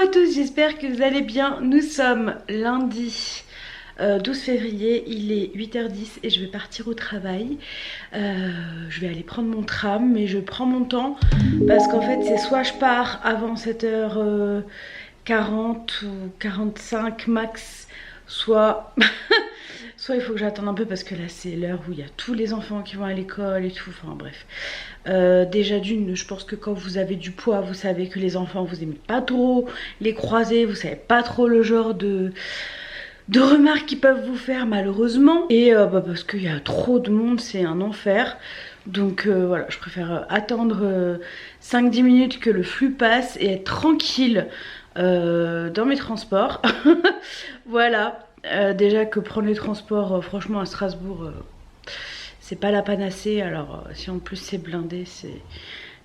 à tous, j'espère que vous allez bien. Nous sommes lundi 12 février, il est 8h10 et je vais partir au travail. Je vais aller prendre mon tram, mais je prends mon temps parce qu'en fait c'est soit je pars avant 7h40 ou 45 max, soit... soit il faut que j'attende un peu parce que là c'est l'heure où il y a tous les enfants qui vont à l'école et tout, enfin bref. Déjà d'une, je pense que quand vous avez du poids, vous savez que les enfants, vous aimez pas trop les croiser, vous savez pas trop le genre de remarques qu'ils peuvent vous faire malheureusement. Et parce qu'il y a trop de monde, c'est un enfer. Donc voilà, je préfère attendre 5-10 minutes que le flux passe et être tranquille dans mes transports. Voilà. Déjà que prendre les transports, franchement à Strasbourg, c'est pas la panacée. Alors si en plus c'est blindé, c'est...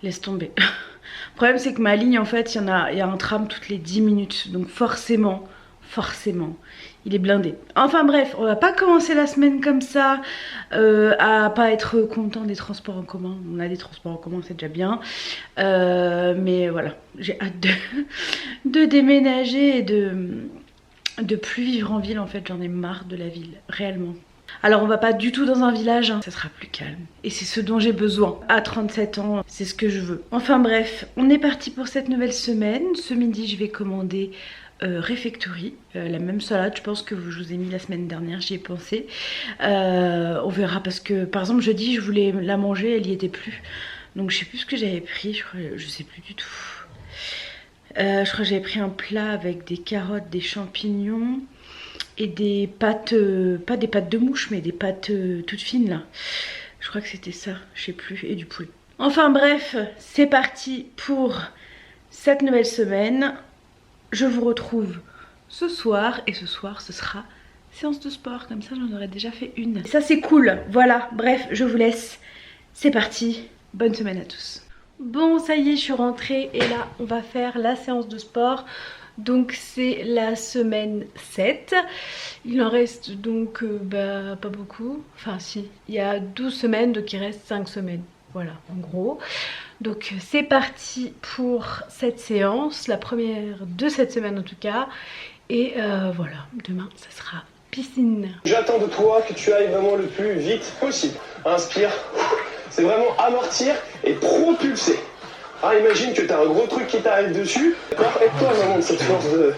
laisse tomber. Le problème c'est que ma ligne en fait, il y a un tram toutes les 10 minutes. Donc forcément, il est blindé. Enfin bref, on va pas commencer la semaine comme ça, à pas être content des transports en commun. On a des transports en commun, c'est déjà bien. Mais voilà, j'ai hâte de déménager et de plus vivre en ville. En fait, j'en ai marre de la ville, réellement. Alors on va pas du tout dans un village, hein. Ça sera plus calme. Et c'est ce dont j'ai besoin. À 37 ans, c'est ce que je veux. Enfin bref, on est parti pour cette nouvelle semaine. Ce midi, je vais commander Refectory, la même salade, je pense que je vous ai mis la semaine dernière, j'y ai pensé. On verra parce que par exemple jeudi, je voulais la manger, elle y était plus. Donc je sais plus ce que j'avais pris, je sais plus du tout. Je crois que j'avais pris un plat avec des carottes, des champignons et des pâtes, pas des pâtes de mouche, mais des pâtes toutes fines là. Je crois que c'était ça, je sais plus, et du poulet. Enfin bref, c'est parti pour cette nouvelle semaine. Je vous retrouve ce soir et ce soir ce sera séance de sport, comme ça j'en aurais déjà fait une. Et ça c'est cool, voilà, bref, je vous laisse. C'est parti, bonne semaine à tous. Bon, ça y est, je suis rentrée et là, on va faire la séance de sport. Donc, c'est la semaine 7. Il en reste donc pas beaucoup. Enfin, si, il y a 12 semaines, donc il reste 5 semaines. Voilà, en gros. Donc, c'est parti pour cette séance, la première de cette semaine en tout cas. Et voilà, demain, ça sera piscine. J'attends de toi que tu ailles vraiment le plus vite possible. Inspire. C'est vraiment amortir et propulser. Ah, imagine que tu as un gros truc qui t'arrive dessus. D'accord. Aide-toi vraiment de cette force de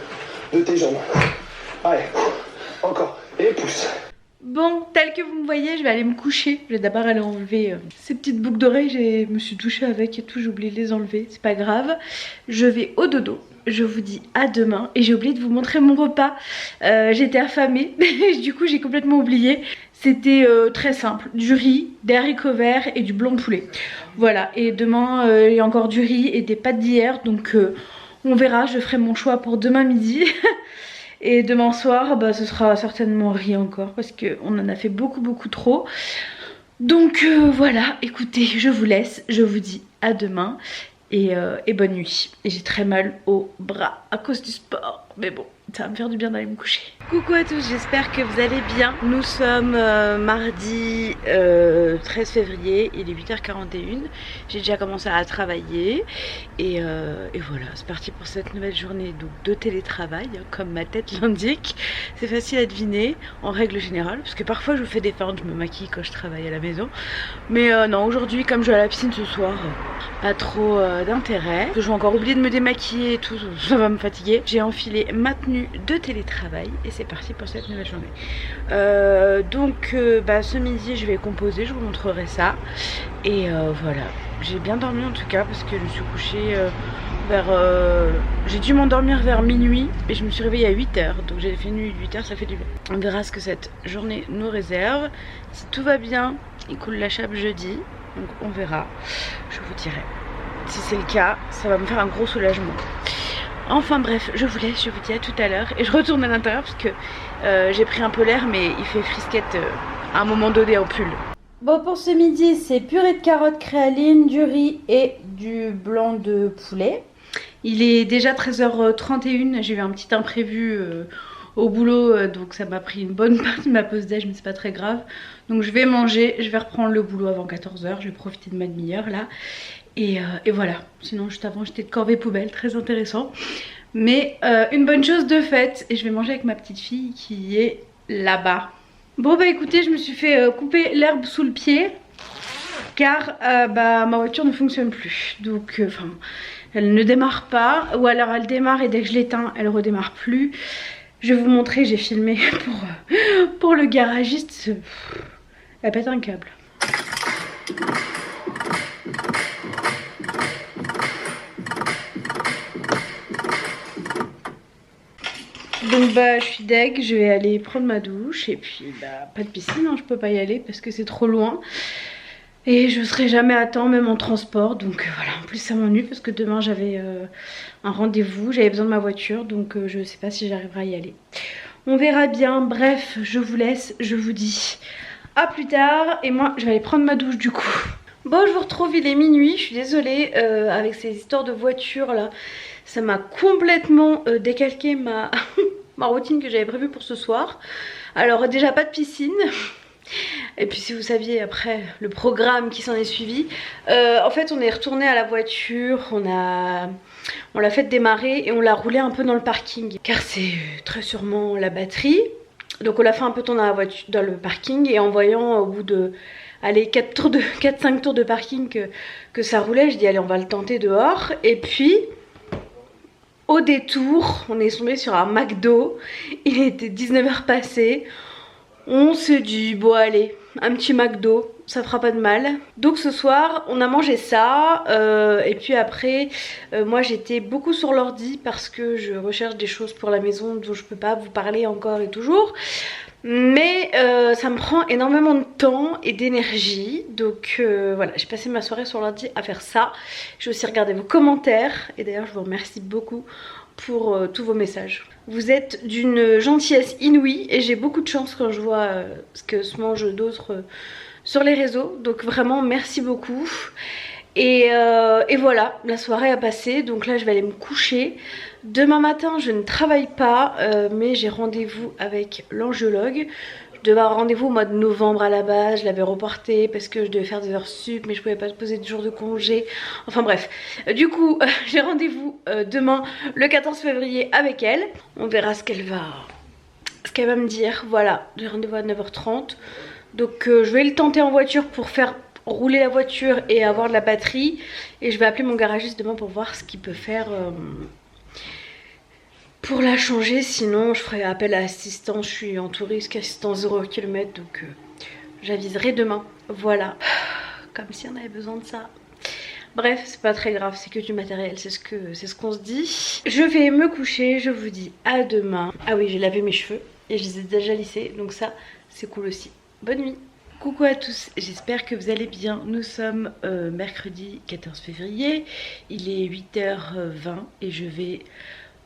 tes jambes. Allez, encore. Et pousse. Bon, tel que vous me voyez, je vais aller me coucher. Je vais d'abord aller enlever ces petites boucles d'oreilles. Je me suis touchée avec et tout, j'ai oublié de les enlever. C'est pas grave. Je vais au dodo. Je vous dis à demain. Et j'ai oublié de vous montrer mon repas. J'étais affamée. Du coup, j'ai complètement oublié. C'était très simple. Du riz, des haricots verts et du blanc de poulet. Voilà. Et demain, il y a encore du riz et des pâtes d'hier. Donc, on verra. Je ferai mon choix pour demain midi. Et demain soir, ce sera certainement riz encore. Parce qu'on en a fait beaucoup trop. Donc, voilà. Écoutez, je vous laisse. Je vous dis à demain. Et bonne nuit. Et j'ai très mal au bras à cause du sport. Mais bon, ça va me faire du bien d'aller me coucher. Coucou à tous, j'espère que vous allez bien. Nous sommes mardi 13 février, il est 8h41. J'ai déjà commencé à travailler. Et voilà, c'est parti pour cette nouvelle journée donc, de télétravail, hein, comme ma tête l'indique. C'est facile à deviner en règle générale, parce que parfois je vous fais des feintes, je me maquille quand je travaille à la maison. Mais non, aujourd'hui, comme je vais à la piscine ce soir, pas trop d'intérêt. Je vais encore oublier de me démaquiller et tout, ça va me fatiguer. J'ai enfilé ma tenue de télétravail et c'est parti pour cette nouvelle journée. Ce midi je vais composer, je vous montrerai ça. Et voilà, j'ai bien dormi en tout cas parce que je me suis couchée vers... j'ai dû m'endormir vers minuit et je me suis réveillée à 8h. Donc j'ai fait nuit 8h, ça fait du bien. On verra ce que cette journée nous réserve. Si tout va bien, il coule la chape jeudi. Donc on verra, je vous dirai. Si c'est le cas, ça va me faire un gros soulagement. Enfin bref, je vous laisse, je vous dis à tout à l'heure. Et je retourne à l'intérieur parce que j'ai pris un peu l'air, mais il fait frisquette à un moment donné en pull. Bon, pour ce midi, c'est purée de carottes créaline, du riz et du blanc de poulet. Il est déjà 13h31, j'ai eu un petit imprévu au boulot, donc ça m'a pris une bonne partie de ma pause déj, mais c'est pas très grave. Donc je vais manger, je vais reprendre le boulot avant 14h, je vais profiter de ma demi-heure là. Et voilà, sinon juste avant j'étais de corvée poubelle, très intéressant. Mais une bonne chose de faite. Et je vais manger avec ma petite fille qui est là-bas. Bon bah écoutez, je me suis fait couper l'herbe sous le pied. Car ma voiture ne fonctionne plus. Donc elle ne démarre pas. Ou alors elle démarre et dès que je l'éteins, elle redémarre plus. Je vais vous montrer, j'ai filmé pour le garagiste. Elle pète un câble. Donc je suis deg, je vais aller prendre ma douche et puis pas de piscine, hein, je peux pas y aller parce que c'est trop loin. Et je serai jamais à temps, même en transport, donc voilà, en plus ça m'ennuie parce que demain j'avais un rendez-vous, j'avais besoin de ma voiture, donc je sais pas si j'arriverai à y aller. On verra bien, bref, je vous laisse, je vous dis à plus tard, et moi je vais aller prendre ma douche du coup. Bon, je vous retrouve, il est minuit, je suis désolée, avec ces histoires de voiture là, ça m'a complètement décalqué ma routine que j'avais prévue pour ce soir. Alors déjà pas de piscine. Et puis si vous saviez après le programme qui s'en est suivi, en fait on est retourné à la voiture, on l'a fait démarrer et on l'a roulé un peu dans le parking. Car c'est très sûrement la batterie. Donc on l'a fait un peu tourner dans le parking et en voyant au bout de 4-5 tours de parking que ça roulait, je dis allez on va le tenter dehors. Et puis au détour, on est tombé sur un McDo, il était 19h passé. On s'est dit, bon allez, un petit McDo, ça fera pas de mal. Donc ce soir, on a mangé ça. Et puis après, moi j'étais beaucoup sur l'ordi parce que je recherche des choses pour la maison dont je peux pas vous parler encore et toujours. Mais ça me prend énormément de temps et d'énergie. Donc voilà, j'ai passé ma soirée sur l'ordi à faire ça. J'ai aussi regardé vos commentaires. Et d'ailleurs, je vous remercie beaucoup pour tous vos messages. Vous êtes d'une gentillesse inouïe et j'ai beaucoup de chance quand je vois ce que se mangent d'autres sur les réseaux. Donc vraiment merci beaucoup. Et voilà, la soirée a passé, donc là je vais aller me coucher. Demain matin je ne travaille pas, mais j'ai rendez-vous avec l'angiologue. Je devais avoir rendez-vous au mois de novembre à la base, je l'avais reporté parce que je devais faire des heures sup, mais je pouvais pas poser de jours de congé. Enfin bref, du coup j'ai rendez-vous demain le 14 février avec elle. On verra ce qu'elle va me dire. Voilà, j'ai rendez-vous à 9h30. Donc je vais le tenter en voiture pour faire rouler la voiture et avoir de la batterie. Et je vais appeler mon garagiste demain pour voir ce qu'il peut faire pour la changer. Sinon je ferai appel à assistance. Je suis en tout risque, assistance 0 km, donc j'aviserai demain. Voilà, comme si on avait besoin de ça. Bref, c'est pas très grave, c'est que du matériel, c'est ce qu'on se dit. Je vais me coucher, je vous dis à demain. Ah oui, j'ai lavé mes cheveux et je les ai déjà lissés, donc ça c'est cool aussi. Bonne nuit. Coucou à tous, j'espère que vous allez bien. Nous sommes mercredi 14 février, il est 8h20 et je vais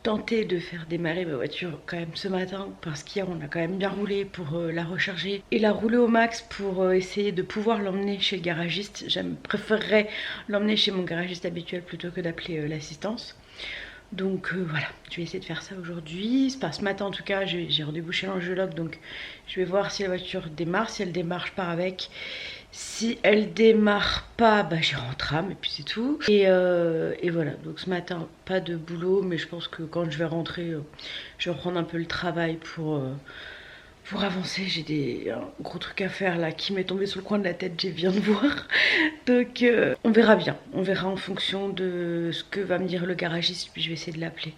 tenter de faire démarrer ma voiture quand même ce matin parce qu'hier on a quand même bien roulé pour la recharger et la rouler au max pour essayer de pouvoir l'emmener chez le garagiste. Je préférerais l'emmener chez mon garagiste habituel plutôt que d'appeler l'assistance. Donc voilà, je vais essayer de faire ça aujourd'hui. Ce matin en tout cas, j'ai rendez-vous chez l'angiologue, donc je vais voir si la voiture démarre. Si elle démarre, je pars avec. Si elle démarre pas, j'irai en tram et puis c'est tout. Et voilà, donc ce matin, pas de boulot, mais je pense que quand je vais rentrer, je vais reprendre un peu le travail pour avancer. J'ai un gros truc à faire là qui m'est tombé sur le coin de la tête, je viens de voir. Donc on verra bien, on verra en fonction de ce que va me dire le garagiste, puis je vais essayer de l'appeler.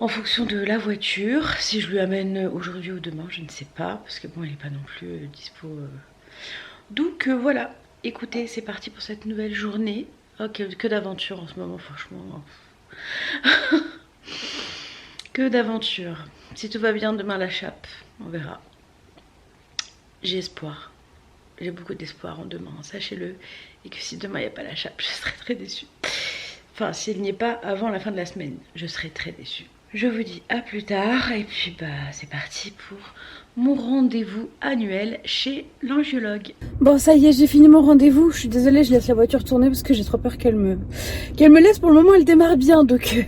En fonction de la voiture, si je lui amène aujourd'hui ou demain, je ne sais pas, parce que bon, elle n'est pas non plus dispo. Donc voilà, écoutez, c'est parti pour cette nouvelle journée. Oh, que d'aventure en ce moment, franchement. Que d'aventure. Si tout va bien, demain la chape, on verra. J'ai espoir. J'ai beaucoup d'espoir en demain, sachez-le. Et que si demain il n'y a pas la chape, je serai très déçue. Enfin, s'il n'y est pas avant la fin de la semaine, je serai très déçue. Je vous dis à plus tard. Et puis c'est parti pour mon rendez-vous annuel chez l'angiologue. Bon, ça y est, j'ai fini mon rendez-vous. Je suis désolée, je laisse la voiture tourner parce que j'ai trop peur qu'elle me laisse. Pour le moment, elle démarre bien, donc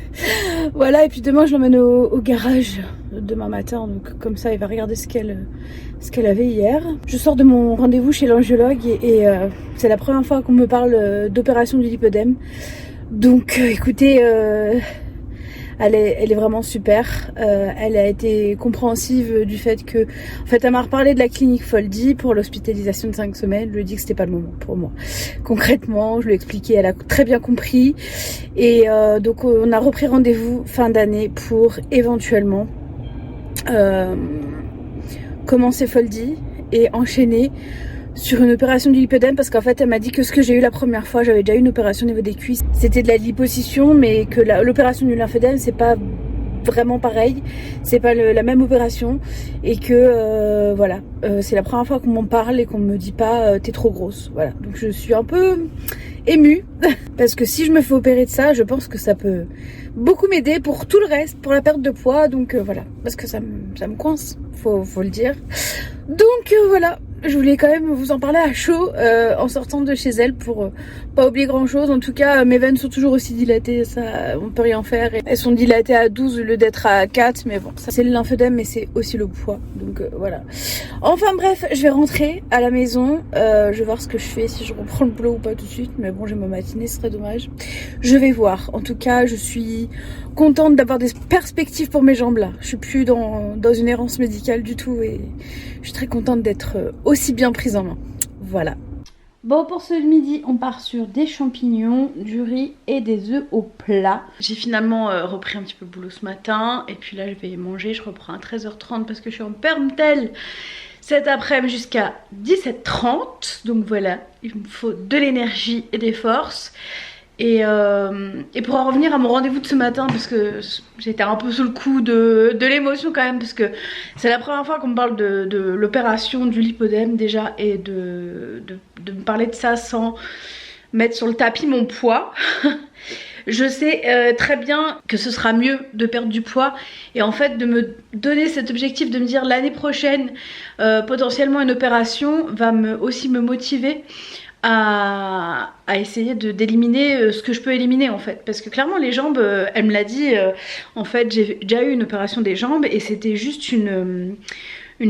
voilà. Et puis demain, je l'emmène au garage demain matin, donc comme ça, il va regarder ce qu'elle avait hier. Je sors de mon rendez-vous chez l'angiologue et c'est la première fois qu'on me parle d'opération du lipœdème. Donc écoutez, Elle est vraiment super. Elle a été compréhensive du fait que, en fait, elle m'a reparlé de la clinique Foldy pour l'hospitalisation de 5 semaines. Je lui ai dit que c'était pas le moment pour moi. Concrètement, je lui ai expliqué, elle a très bien compris. Et donc, on a repris rendez-vous fin d'année pour éventuellement commencer Foldy et enchaîner sur une opération du lipœdème, parce qu'en fait elle m'a dit que ce que j'ai eu la première fois, j'avais déjà eu une opération au niveau des cuisses, c'était de la liposuction, mais que l'opération du lymphédème c'est pas vraiment pareil, c'est pas la même opération, et que voilà, c'est la première fois qu'on m'en parle et qu'on me dit pas t'es trop grosse, voilà. Donc je suis un peu émue parce que si je me fais opérer de ça, je pense que ça peut beaucoup m'aider pour tout le reste, pour la perte de poids, donc voilà, parce que ça me coince, faut le dire. Donc voilà, je voulais quand même vous en parler à chaud en sortant de chez elle pour pas oublier grand chose. En tout cas, mes veines sont toujours aussi dilatées, ça on peut rien faire. Elles sont dilatées à 12 au lieu d'être à 4, mais bon, ça c'est le lymphodème, mais c'est aussi le poids, donc voilà. Enfin bref, je vais rentrer à la maison, je vais voir ce que je fais, si je reprends le boulot ou pas tout de suite, mais bon, j'ai ma matinée, ce serait dommage. Je vais voir. En tout cas, je suis contente d'avoir des perspectives pour mes jambes là. Je suis plus dans une errance médicale du tout et je suis très contente d'être aussi bien prise en main. Voilà. Bon, pour ce midi, on part sur des champignons, du riz et des œufs au plat. J'ai finalement repris un petit peu le boulot ce matin et puis là je vais manger. Je reprends à 13h30 parce que je suis en permtel cet après-midi jusqu'à 17h30. Donc voilà, il me faut de l'énergie et des forces. Et pour en revenir à mon rendez-vous de ce matin, parce que j'étais un peu sous le coup de l'émotion quand même, parce que c'est la première fois qu'on me parle de l'opération du lipodème déjà, et de me parler de ça sans mettre sur le tapis mon poids. Je sais très bien que ce sera mieux de perdre du poids, et en fait de me donner cet objectif de me dire l'année prochaine potentiellement une opération va aussi me motiver à essayer d'éliminer ce que je peux éliminer en fait, parce que clairement les jambes, elle me l'a dit, en fait j'ai déjà eu une opération des jambes et c'était juste une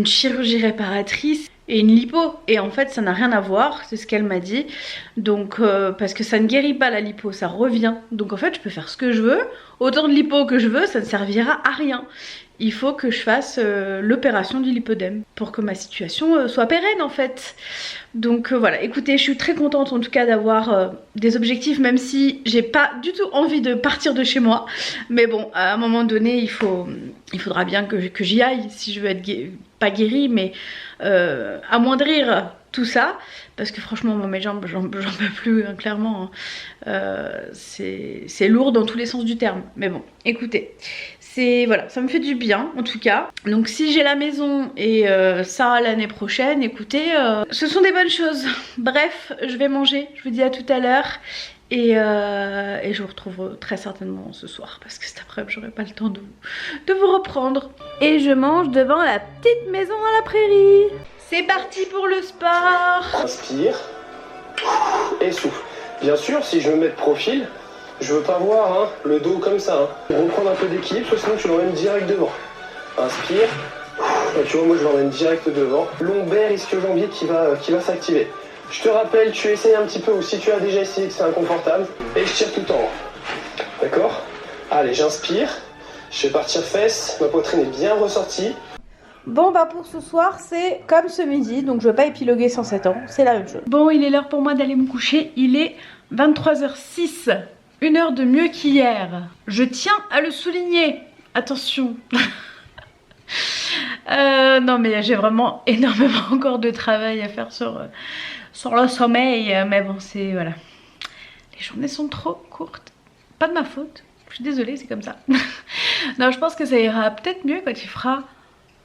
chirurgie réparatrice et une lipo, et en fait ça n'a rien à voir, c'est ce qu'elle m'a dit. Donc parce que ça ne guérit pas la lipo, ça revient, donc en fait je peux faire ce que je veux, autant de lipo que je veux, ça ne servira à rien. Il faut que je fasse l'opération du lipodème pour que ma situation soit pérenne en fait. Donc voilà, écoutez, je suis très contente en tout cas d'avoir des objectifs, même si j'ai pas du tout envie de partir de chez moi. Mais bon, à un moment donné, il faudra bien que j'y aille si je veux être pas guérie, mais amoindrir tout ça. Parce que franchement, moi, mes jambes, j'en peux plus, hein, clairement. Hein. C'est lourd dans tous les sens du terme. Mais bon, écoutez. Voilà, ça me fait du bien en tout cas. Donc si j'ai la maison et ça l'année prochaine, écoutez, ce sont des bonnes choses. Bref, je vais manger, je vous dis à tout à l'heure. Et je vous retrouve très certainement ce soir, parce que cet après-midi j'aurai pas le temps de vous reprendre. Et je mange devant la petite maison à la prairie. C'est parti pour le sport. Inspire et souffle. Bien sûr, si je me mets de profil, je veux pas voir le dos comme ça. Reprendre un peu d'équilibre, sinon tu l'emmènes direct devant. Inspire. Et tu vois, moi je l'emmène direct devant. Lombaire, ischio-jambier qui va s'activer. Je te rappelle, tu essayes un petit peu, ou si tu as déjà essayé que c'est inconfortable, et je tire tout en haut. D'accord? Allez, j'inspire. Je fais partir fesses. Ma poitrine est bien ressortie. Bon bah pour ce soir c'est comme ce midi, donc je vais pas épiloguer 107 ans, c'est la même chose. Bon, il est l'heure pour moi d'aller me coucher, il est 23h06. Une heure de mieux qu'hier. Je tiens à le souligner. Attention. Non mais j'ai vraiment énormément encore de travail à faire sur le sommeil. Mais bon, c'est... voilà. Les journées sont trop courtes. Pas de ma faute. Je suis désolée, c'est comme ça. Non, je pense que ça ira peut-être mieux quand il fera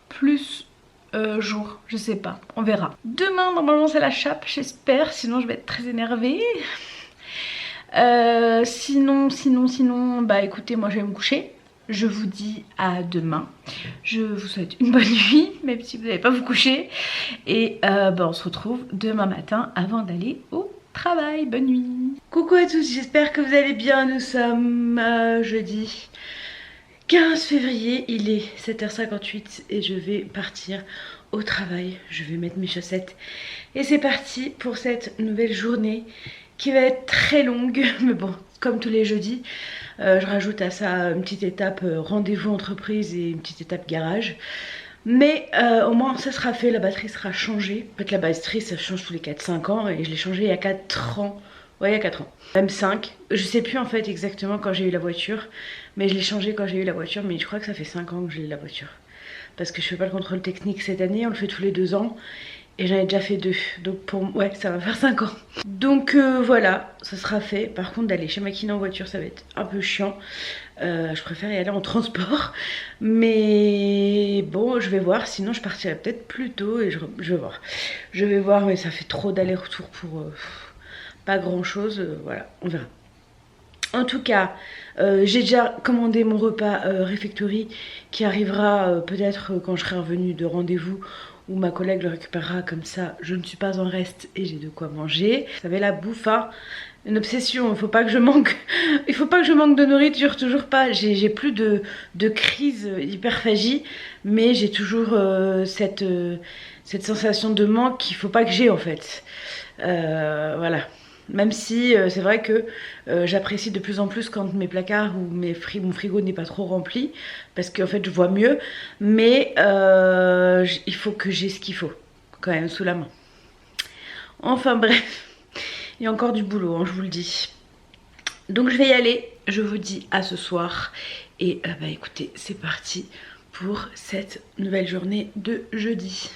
plus jour. Je sais pas. On verra. Demain, normalement, c'est la chape, j'espère. Sinon, je vais être très énervée. Sinon, bah écoutez, moi je vais me coucher. Je vous dis à demain. Je vous souhaite une bonne nuit, même si vous n'allez pas vous coucher. Et bah on se retrouve demain matin avant d'aller au travail. Bonne nuit. Coucou à tous, j'espère que vous allez bien. Nous sommes jeudi 15 février, il est 7h58 et je vais partir au travail. Je vais mettre mes chaussettes et c'est parti pour cette nouvelle journée. qui va être très longue, mais bon, comme tous les jeudis. Je rajoute à ça une petite étape rendez-vous entreprise et une petite étape garage. Mais au moins ça sera fait, la batterie sera changée. En fait la batterie ça change tous les 4-5 ans et je l'ai changée il y a 4 ans. Ouais, il y a 4 ans. Même 5. Je sais plus en fait exactement quand j'ai eu la voiture. Mais je l'ai changée quand j'ai eu la voiture. Mais je crois que ça fait 5 ans que j'ai eu la voiture. Parce que je fais pas le contrôle technique cette année, on le fait tous les 2 ans. Et j'en ai déjà fait 2. Donc pour ouais, ça va faire 5 ans. Donc voilà, ça sera fait. Par contre d'aller chez ma kiné en voiture, ça va être un peu chiant. Je préfère y aller en transport. Mais bon, je vais voir. Sinon je partirai peut-être plus tôt et je vais voir. Je vais voir, mais ça fait trop d'aller-retour pour pas grand chose. Voilà, on verra. En tout cas, j'ai déjà commandé mon repas Refectory qui arrivera peut-être quand je serai revenue de rendez-vous ou ma collègue le récupérera, comme ça je ne suis pas en reste et j'ai de quoi manger. Vous savez, la bouffe, hein, une obsession, il faut pas que je manque. Il faut pas que je manque de nourriture, toujours pas. J'ai plus de crise hyperphagie, mais j'ai toujours cette sensation de manque qu'il faut pas que j'ai en fait. Voilà. Même si c'est vrai que j'apprécie de plus en plus quand mes placards ou mon frigo n'est pas trop rempli, parce qu'en fait je vois mieux, mais il faut que j'ai ce qu'il faut quand même sous la main. Enfin bref, il y a encore du boulot, hein, je vous le dis. Donc je vais y aller, je vous dis à ce soir et bah écoutez, c'est parti pour cette nouvelle journée de jeudi.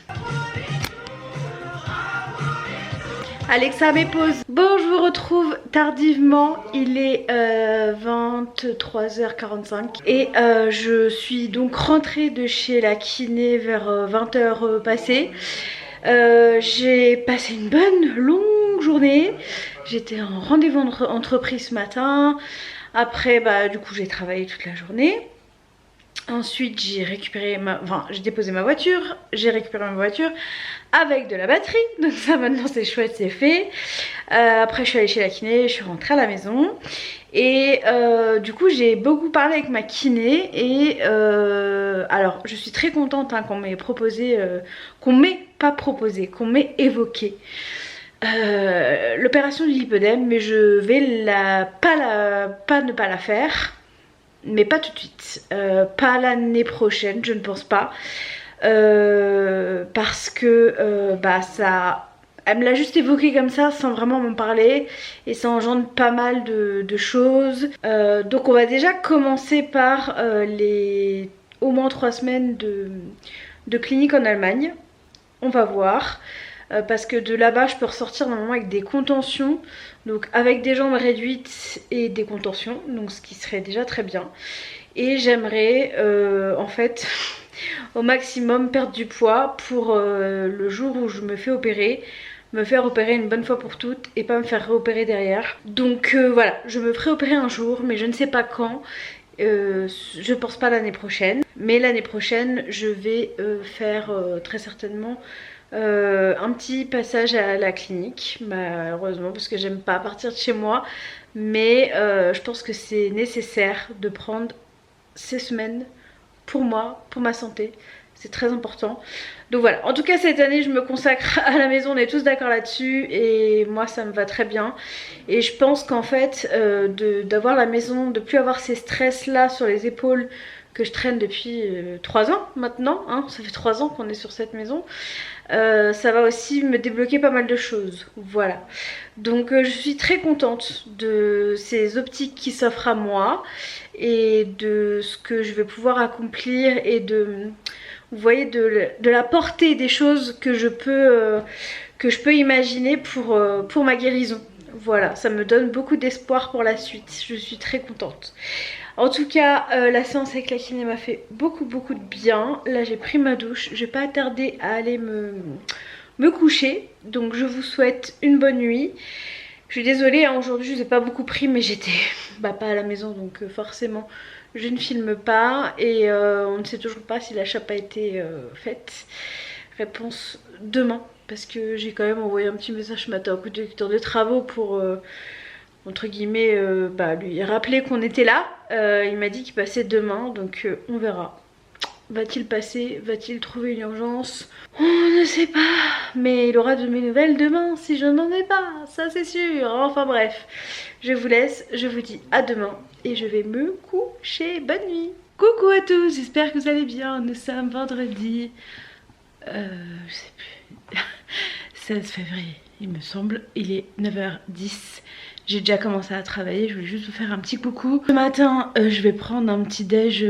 Alexa, mes pauses. Bon, je vous retrouve tardivement. Il est 23h45 et je suis donc rentrée de chez la kiné vers 20h passées. J'ai passé une bonne longue journée. J'étais en rendez-vous entreprise ce matin. Après, bah, du coup, j'ai travaillé toute la journée. Ensuite, j'ai déposé ma voiture, j'ai récupéré ma voiture avec de la batterie. Donc ça, maintenant, c'est chouette, c'est fait. Après, je suis allée chez la kiné, je suis rentrée à la maison. Et du coup, j'ai beaucoup parlé avec ma kiné. Et alors, je suis très contente hein, qu'on m'ait proposé, qu'on m'ait évoqué l'opération du lipœdème. Mais je vais pas ne pas la faire. Mais pas tout de suite, pas l'année prochaine, je ne pense pas, parce que bah elle me l'a juste évoqué comme ça sans vraiment m'en parler et ça engendre pas mal de choses. Donc on va déjà commencer par au moins 3 semaines de clinique en Allemagne, on va voir. Parce que de là-bas je peux ressortir normalement avec des contentions, donc avec des jambes réduites et des contentions, donc ce qui serait déjà très bien. Et j'aimerais en fait au maximum perdre du poids pour le jour où je me fais opérer, me faire opérer une bonne fois pour toutes et pas me faire réopérer derrière. Donc voilà, je me ferai opérer un jour mais je ne sais pas quand. Je pense pas l'année prochaine, mais l'année prochaine je vais faire très certainement un petit passage à la clinique, malheureusement parce que j'aime pas partir de chez moi, mais je pense que c'est nécessaire de prendre ces semaines pour moi, pour ma santé, c'est très important. Donc voilà, en tout cas cette année je me consacre à la maison, on est tous d'accord là-dessus et moi ça me va très bien. Et je pense qu'en fait d'avoir la maison, de plus avoir ces stress là sur les épaules que je traîne depuis 3 ans maintenant, hein, ça fait 3 ans qu'on est sur cette maison. Ça va aussi me débloquer pas mal de choses, voilà. Donc je suis très contente de ces optiques qui s'offrent à moi et de ce que je vais pouvoir accomplir et vous voyez, de la portée des choses que je peux imaginer pour ma guérison. Voilà, ça me donne beaucoup d'espoir pour la suite, je suis très contente. En tout cas, la séance avec la kiné m'a fait beaucoup de bien. Là, j'ai pris ma douche. Je vais pas tarder à aller me coucher. Donc, je vous souhaite une bonne nuit. Je suis désolée, hein, aujourd'hui, je vous ai pas beaucoup pris, mais j'étais pas à la maison. Donc, forcément, je ne filme pas. Et on ne sait toujours pas si la chape a été faite. Réponse demain. Parce que j'ai quand même envoyé un petit message ce matin au conducteur de travaux pour... entre guillemets, lui rappeler qu'on était là. Il m'a dit qu'il passait demain, donc on verra. Va-t-il passer? Va-t-il trouver une urgence? On Je ne sais pas, mais il aura de mes nouvelles demain si je n'en ai pas, ça c'est sûr. Enfin bref, je vous laisse, je vous dis à demain et je vais me coucher. Bonne nuit. Coucou à tous, j'espère que vous allez bien. Nous sommes vendredi, je sais plus, 16 février il me semble. Il est 9h10. J'ai déjà commencé à travailler, je voulais juste vous faire un petit coucou. Ce matin, je vais prendre un petit déj,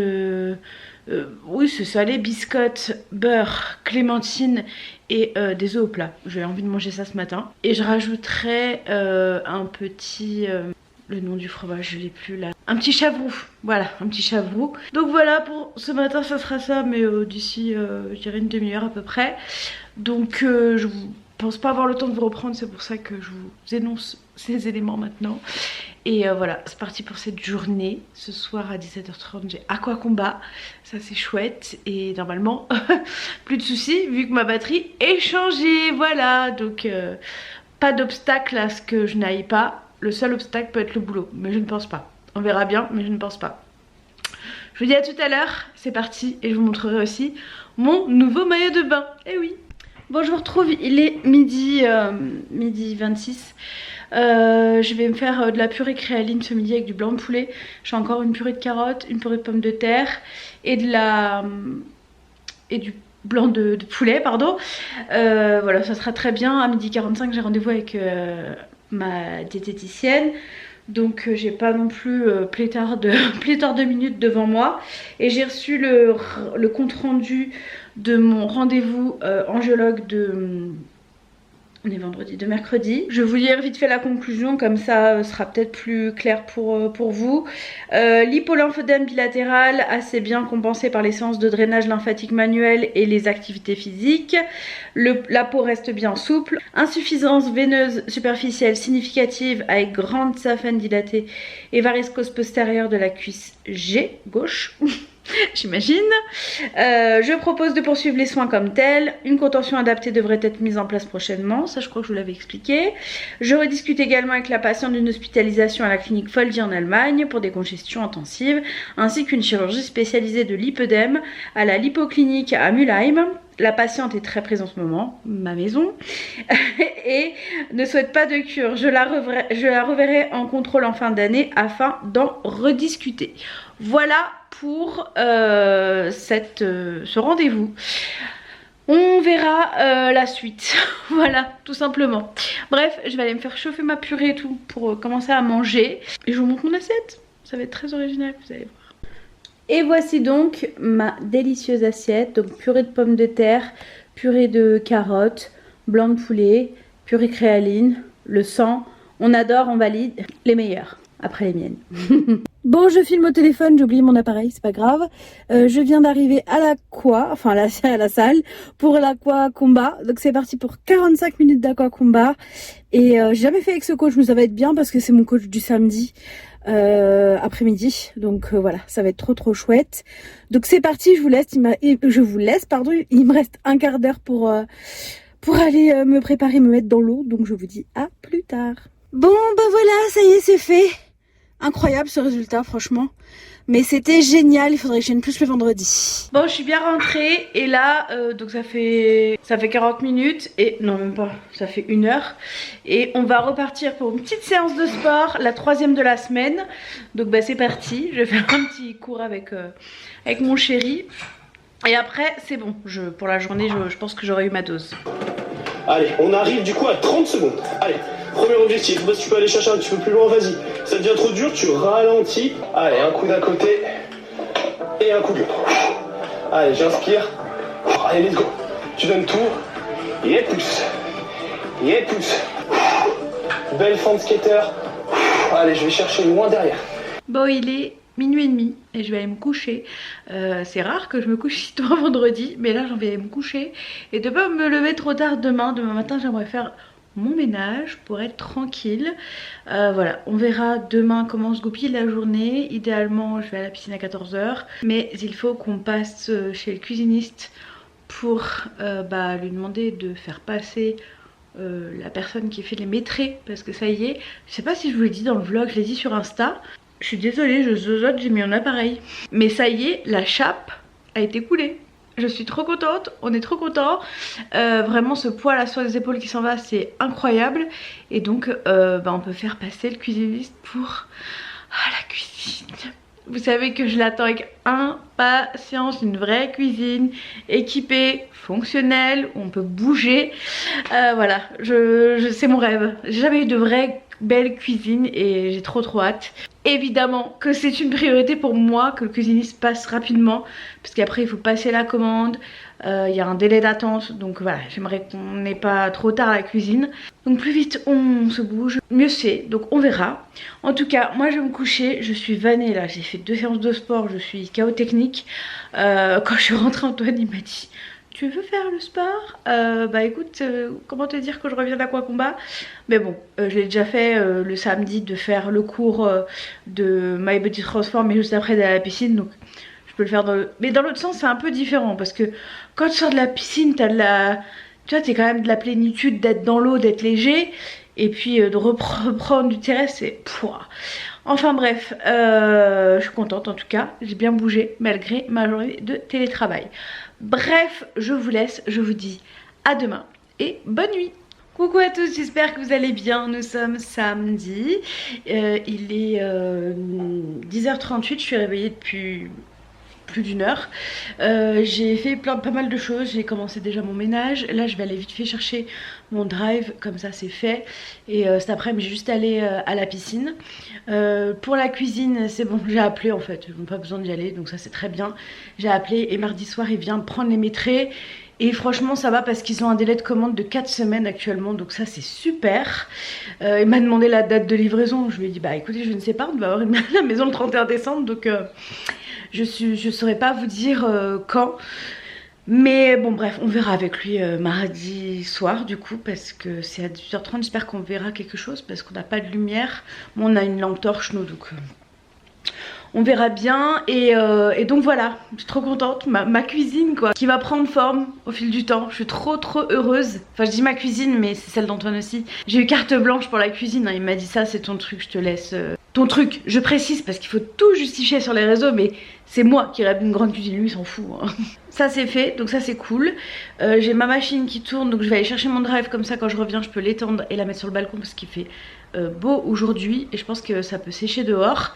oui c'est salé, biscottes, beurre, clémentine et des œufs au plat. J'ai envie de manger ça ce matin. Et je rajouterai un petit... le nom du fromage, je l'ai plus là. Un petit chavroux, voilà, un petit chavroux. Donc voilà, pour ce matin ça sera ça, mais d'ici je dirais une demi-heure à peu près. Donc je vous... pense pas avoir le temps de vous reprendre, c'est pour ça que je vous énonce ces éléments maintenant. Et voilà, c'est parti pour cette journée. Ce soir à 17h30 j'ai aqua combat, ça c'est chouette. Et normalement plus de soucis vu que ma batterie est changée. Voilà, donc pas d'obstacle à ce que je n'aille pas. Le seul obstacle peut être le boulot, mais je ne pense pas. On verra bien, mais je ne pense pas. Je vous dis à tout à l'heure, c'est parti. Et je vous montrerai aussi mon nouveau maillot de bain. Eh oui. Bon, je vous retrouve, il est midi 26. Je vais me faire de la purée créaline ce midi avec du blanc de poulet. J'ai encore une purée de carottes, une purée de pommes de terre et du blanc de poulet, pardon. Voilà, ça sera très bien. À 12h45, j'ai rendez-vous avec ma diététicienne. Donc j'ai pas non plus pléthore de minutes devant moi. Et j'ai reçu le compte rendu de mon rendez-vous angiologue on est vendredi, de mercredi. Je vais vous lire vite fait la conclusion, comme ça sera peut-être plus clair pour vous. L'hypolymphodème bilatéral assez bien compensé par les séances de drainage lymphatique manuel et les activités physiques. La peau reste bien souple. Insuffisance veineuse superficielle significative avec grande saphène dilatée et varices postérieure de la cuisse G, gauche. J'imagine. Je propose de poursuivre les soins comme tels. Une contention adaptée devrait être mise en place prochainement. Ça, je crois que je vous l'avais expliqué. Je rediscute également avec la patiente d'une hospitalisation à la clinique Foldi en Allemagne pour des congestions intensives, ainsi qu'une chirurgie spécialisée de lipœdème à la lipoclinique à Mülheim. La patiente est très prise en ce moment, ma maison, et ne souhaite pas de cure. Je la reverrai en contrôle en fin d'année afin d'en rediscuter. Voilà pour ce rendez-vous. On verra la suite. Voilà, tout simplement. Bref, je vais aller me faire chauffer ma purée et tout pour commencer à manger. Et je vous montre mon assiette. Ça va être très original, vous allez voir. Et voici donc ma délicieuse assiette. Donc purée de pommes de terre, purée de carottes, blanc de poulet, purée créaline, le sang. On adore, on valide. Les meilleurs, après les miennes. Bon, je filme au téléphone, j'ai oublié mon appareil, c'est pas grave. Je viens d'arriver à à la salle pour l'Aqua Combat. Donc c'est parti pour 45 minutes d'Aqua Combat. Et j'ai jamais fait avec ce coach, mais ça va être bien parce que c'est mon coach du samedi après-midi. Donc voilà, ça va être trop chouette. Donc c'est parti, je vous laisse, il me reste un quart d'heure pour aller me préparer, me mettre dans l'eau. Donc je vous dis à plus tard. Bon, bah voilà, ça y est, c'est fait. Incroyable ce résultat, franchement. Mais c'était génial, il faudrait que je vienne plus le vendredi. Bon, je suis bien rentrée et là, donc ça fait 40 minutes et non même pas, ça fait 1 heure. Et on va repartir pour une petite séance de sport, la 3e de la semaine. Donc bah c'est parti, je vais faire un petit cours avec mon chéri. Et après c'est bon, pour la journée je pense que j'aurai eu ma dose. Allez, on arrive du coup à 30 secondes. Allez, premier objectif, si tu peux aller chercher un petit peu plus loin, vas-y. Ça devient trop dur, tu ralentis. Allez, un coup d'un côté et un coup de l'autre. Allez, j'inspire. Allez, let's go. Tu donnes tout. Et pousse. Et pousse. Belle fente skater. Allez, je vais chercher loin derrière. Bon, il est minuit et demi et je vais aller me coucher. C'est rare que je me couche si tôt un vendredi, mais là j'en vais me coucher et de pas me lever trop tard demain. Demain matin j'aimerais faire mon ménage pour être tranquille. Voilà, on verra demain comment se goupille la journée. Idéalement je vais à la piscine à 14h, mais il faut qu'on passe chez le cuisiniste pour lui demander de faire passer la personne qui fait les maîtrés, parce que ça y est, je sais pas si je vous l'ai dit dans le vlog, je l'ai dit sur Insta. Je suis désolée, je zozote, j'ai mis un appareil. Mais ça y est, la chape a été coulée. Je suis trop contente, on est trop content. Vraiment ce poids là sur les épaules qui s'en va, c'est incroyable. Et donc on peut faire passer le cuisiniste pour la cuisine. Vous savez que je l'attends avec impatience, une vraie cuisine équipée, fonctionnelle, où on peut bouger. Voilà, c'est mon rêve. J'ai jamais eu de vraie belle cuisine et j'ai trop hâte. Évidemment que c'est une priorité pour moi que le cuisiniste passe rapidement parce qu'après il faut passer la commande, il y a un délai d'attente, donc voilà, j'aimerais qu'on n'ait pas trop tard à la cuisine. Donc plus vite on se bouge, mieux c'est, donc on verra. En tout cas, moi je vais me coucher, je suis vannée là, j'ai fait 2 séances de sport, je suis KO technique. Quand je suis rentrée, Antoine il m'a dit: tu veux faire le sport? Bah écoute, comment te dire que je reviens d'Aquacombat? Mais bon, je l'ai déjà fait le samedi de faire le cours de My Body Transform, mais juste après d'aller à la piscine, donc je peux le faire dans le... Mais dans l'autre sens c'est un peu différent parce que quand tu sors de la piscine, t'as de la... Tu vois, t'es quand même de la plénitude d'être dans l'eau, d'être léger, et puis de reprendre du terrestre, c'est... Pouah. Enfin bref, je suis contente en tout cas, j'ai bien bougé malgré ma journée de télétravail. Bref, je vous laisse, je vous dis à demain et bonne nuit. Coucou à tous, j'espère que vous allez bien, nous sommes samedi, il est 10h38, je suis réveillée depuis plus d'une heure. J'ai fait pas mal de choses, j'ai commencé déjà mon ménage, là je vais aller vite fait chercher mon drive, comme ça c'est fait, et cet après-midi j'ai juste allé à la piscine. Pour la cuisine c'est bon, j'ai appelé en fait, j'ai pas besoin d'y aller, donc ça c'est très bien. J'ai appelé et mardi soir il vient prendre les maîtrés. Et franchement ça va parce qu'ils ont un délai de commande de 4 semaines actuellement, donc ça c'est super. Il m'a demandé la date de livraison, je lui ai dit bah écoutez je ne sais pas, on va avoir la maison le 31 décembre, donc je saurais pas vous dire quand. Mais bon bref, on verra avec lui mardi soir du coup, parce que c'est à 18h30, j'espère qu'on verra quelque chose parce qu'on n'a pas de lumière. Bon, on a une lampe torche nous, donc on verra bien. Et donc voilà, je suis trop contente, ma cuisine quoi, qui va prendre forme au fil du temps. Je suis trop heureuse. Enfin je dis ma cuisine mais c'est celle d'Antoine aussi. J'ai eu carte blanche pour la cuisine, hein. Il m'a dit ça c'est ton truc, je te laisse ton truc. Je précise parce qu'il faut tout justifier sur les réseaux, mais c'est moi qui rêve d'une grande cuisine, lui il s'en fout hein. Ça c'est fait, donc ça c'est cool. J'ai ma machine qui tourne, donc je vais aller chercher mon drive, comme ça quand je reviens je peux l'étendre et la mettre sur le balcon parce qu'il fait beau aujourd'hui et je pense que ça peut sécher dehors.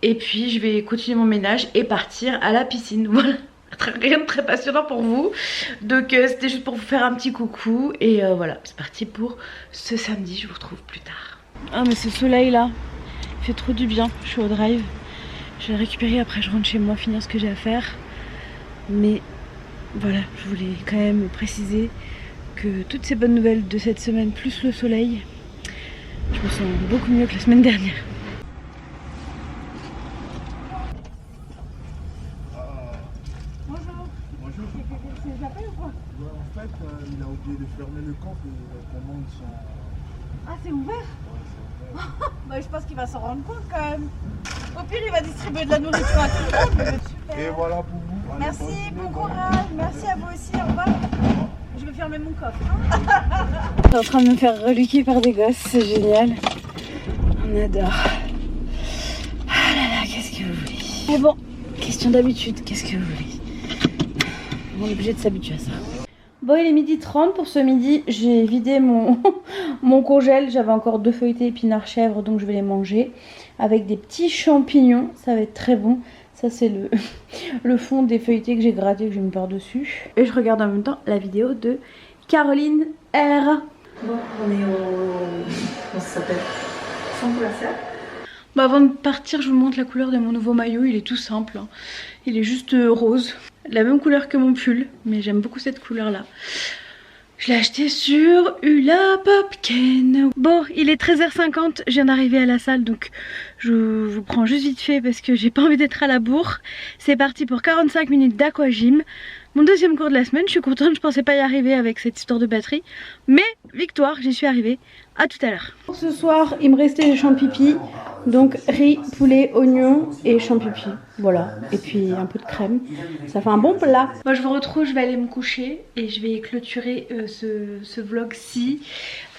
Et puis je vais continuer mon ménage et partir à la piscine. Voilà, rien de très passionnant pour vous, donc c'était juste pour vous faire un petit coucou. Et voilà, c'est parti pour ce samedi, je vous retrouve plus tard. Ah mais ce soleil là, il fait trop du bien. Je suis au drive, je vais le récupérer, après je rentre chez moi finir ce que j'ai à faire. Mais voilà, je voulais quand même préciser que toutes ces bonnes nouvelles de cette semaine plus le soleil, je me sens beaucoup mieux que la semaine dernière. Bonjour. Bonjour. C'est l'appel ou quoi? En fait, il a oublié de fermer le compte et les commandes sont... Ah, c'est ouvert? Ouais, c'est ouvert. Bah, je pense qu'il va s'en rendre compte quand même. Au pire, il va distribuer de la nourriture à tout le monde. Super. Et voilà pour vous. Allez, Merci, bonne bon journée, courage. Merci à vous aussi, au revoir. Je vais fermer mon coffre. Je suis en train de me faire reluquer par des gosses, c'est génial. On adore. Ah là là, qu'est-ce que vous voulez? Mais bon, question d'habitude, qu'est-ce que vous voulez? On est obligé de s'habituer à ça. Bon, il est 12h30 pour ce midi. J'ai vidé mon, mon congèle. J'avais encore 2 feuilletés épinards chèvres, donc je vais les manger avec des petits champignons. Ça va être très bon. Ça, c'est le fond des feuilletés que j'ai gratté, que j'ai mis par-dessus. Et je regarde en même temps la vidéo de Caroline R. Bon, on est au... comment ça s'appelle? Centre commercial. Bah avant de partir, je vous montre la couleur de mon nouveau maillot. Il est tout simple, hein. Il est juste rose. La même couleur que mon pull, mais j'aime beaucoup cette couleur là. Je l'ai acheté sur Ula Popken. Bon, il est 13h50, je viens d'arriver à la salle, donc je vous prends juste vite fait parce que j'ai pas envie d'être à la bourre. C'est parti pour 45 minutes d'aquagym. Mon deuxième cours de la semaine, je suis contente, je pensais pas y arriver avec cette histoire de batterie. Mais victoire, j'y suis arrivée. À tout à l'heure. Pour ce soir, il me restait des champipi. Donc riz, poulet, oignon et champipi. Voilà. Et puis un peu de crème. Ça fait un bon plat. Moi je vous retrouve, je vais aller me coucher et je vais clôturer ce vlog-ci.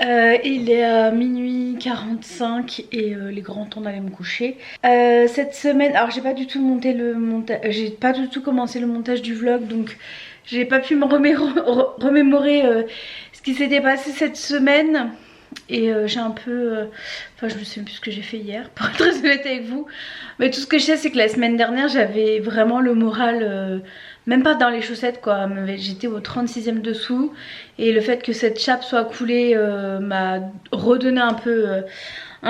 Il est à minuit 45 et les grands temps d'aller me coucher. Cette semaine, alors j'ai pas du tout monté le montage, j'ai pas du tout commencé le montage du vlog, donc J'ai pas pu me remémorer ce qui s'était passé cette semaine. Et j'ai un peu... Enfin, je me souviens plus ce que j'ai fait hier, pour être très honnête avec vous. Mais tout ce que je sais, c'est que la semaine dernière, j'avais vraiment le moral... même pas dans les chaussettes quoi, j'étais au 36e dessous. Et le fait que cette chape soit coulée m'a redonné un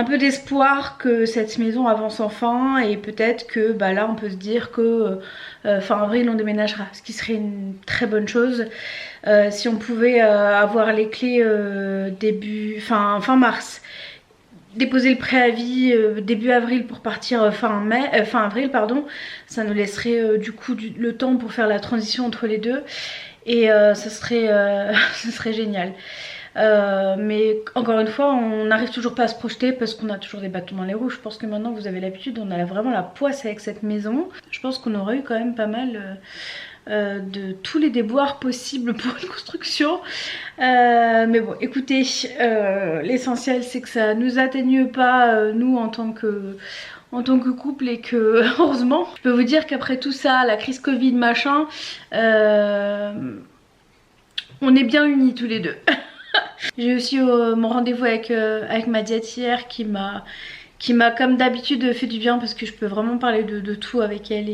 peu d'espoir que cette maison avance enfin. Et peut-être que bah, là on peut se dire que fin avril on déménagera, ce qui serait une très bonne chose. Si on pouvait avoir les clés fin mars, déposer le préavis début avril pour partir fin avril pardon, ça nous laisserait du coup le temps pour faire la transition entre les deux et ce serait génial. Mais encore une fois on n'arrive toujours pas à se projeter parce qu'on a toujours des bâtons dans les roues. Je pense que maintenant vous avez l'habitude, on a vraiment la poisse avec cette maison. Je pense qu'on aurait eu quand même pas mal de tous les déboires possibles pour une construction. Mais bon écoutez, l'essentiel c'est que ça nous atteigne pas nous en tant que couple et que heureusement. Je peux vous dire qu'après tout ça, la crise Covid machin, on est bien unis tous les deux. J'ai aussi mon rendez-vous avec ma diète hier qui m'a comme d'habitude fait du bien parce que je peux vraiment parler de tout avec elle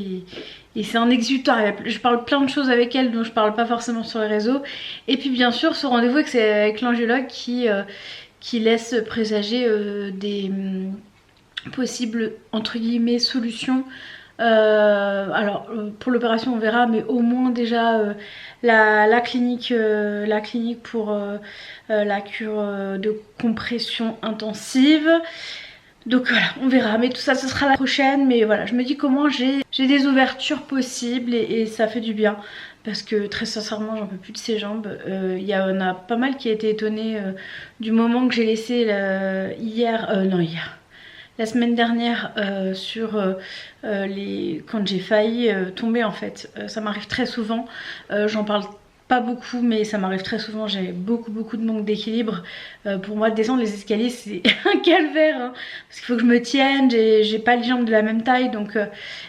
et c'est un exutoire. Je parle plein de choses avec elle dont je parle pas forcément sur les réseaux. Et puis bien sûr ce rendez-vous avec l'angiologue qui laisse présager des possibles entre guillemets solutions. Alors pour l'opération on verra, mais au moins déjà la clinique pour la cure de compression intensive. Donc voilà, on verra, mais tout ça ce sera la prochaine. Mais voilà, je me dis comment j'ai des ouvertures possibles et ça fait du bien. Parce que très sincèrement j'en peux plus de ses jambes. Il y en a pas mal qui a été étonnés du moment que j'ai laissé la semaine dernière quand j'ai failli tomber en fait. Ça m'arrive très souvent, j'en parle pas beaucoup mais ça m'arrive très souvent, j'ai beaucoup de manque d'équilibre. Pour moi descendre les escaliers c'est un calvaire hein, parce qu'il faut que je me tienne, j'ai pas les jambes de la même taille donc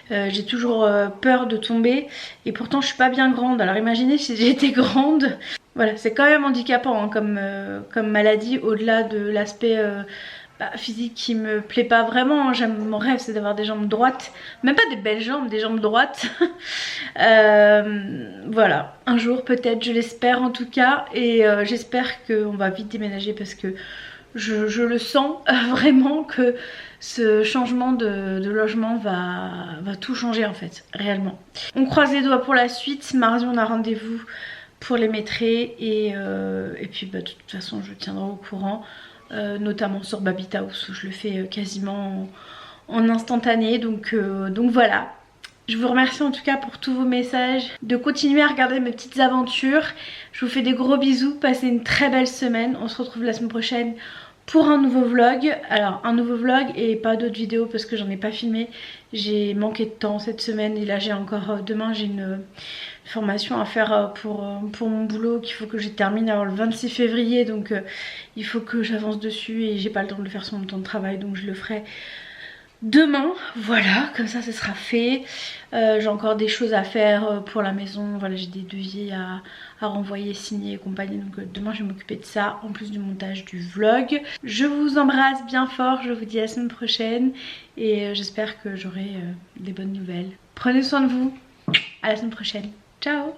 j'ai toujours peur de tomber et pourtant je suis pas bien grande. Alors imaginez si j'étais grande. Voilà, c'est quand même handicapant hein, comme maladie, au-delà de l'aspect physique qui me plaît pas vraiment. Mon rêve c'est d'avoir des jambes droites, même pas des belles jambes, des jambes droites. Voilà, un jour peut-être, je l'espère en tout cas, et j'espère qu'on va vite déménager parce que je le sens vraiment que ce changement de logement va tout changer en fait, réellement. On croise les doigts pour la suite. Mardi on a rendez-vous pour les maîtrés et puis de toute façon je tiendrai au courant. Notamment sur Baby House où je le fais quasiment en instantané donc voilà. Je vous remercie en tout cas pour tous vos messages, de continuer à regarder mes petites aventures. Je vous fais des gros bisous, passez une très belle semaine. On se retrouve la semaine prochaine pour un nouveau vlog. Alors un nouveau vlog et pas d'autres vidéos parce que j'en ai pas filmé. J'ai manqué de temps cette semaine et là j'ai encore demain j'ai une formation à faire pour mon boulot qu'il faut que je termine avant le 26 février donc il faut que j'avance dessus et j'ai pas le temps de le faire sur mon temps de travail donc je le ferai demain. Voilà, comme ça ce sera fait. J'ai encore des choses à faire pour la maison, voilà, j'ai des devis à renvoyer, signer et compagnie donc demain je vais m'occuper de ça en plus du montage du vlog. Je vous embrasse bien fort, je vous dis à la semaine prochaine et j'espère que j'aurai des bonnes nouvelles. Prenez soin de vous, à la semaine prochaine. Ciao!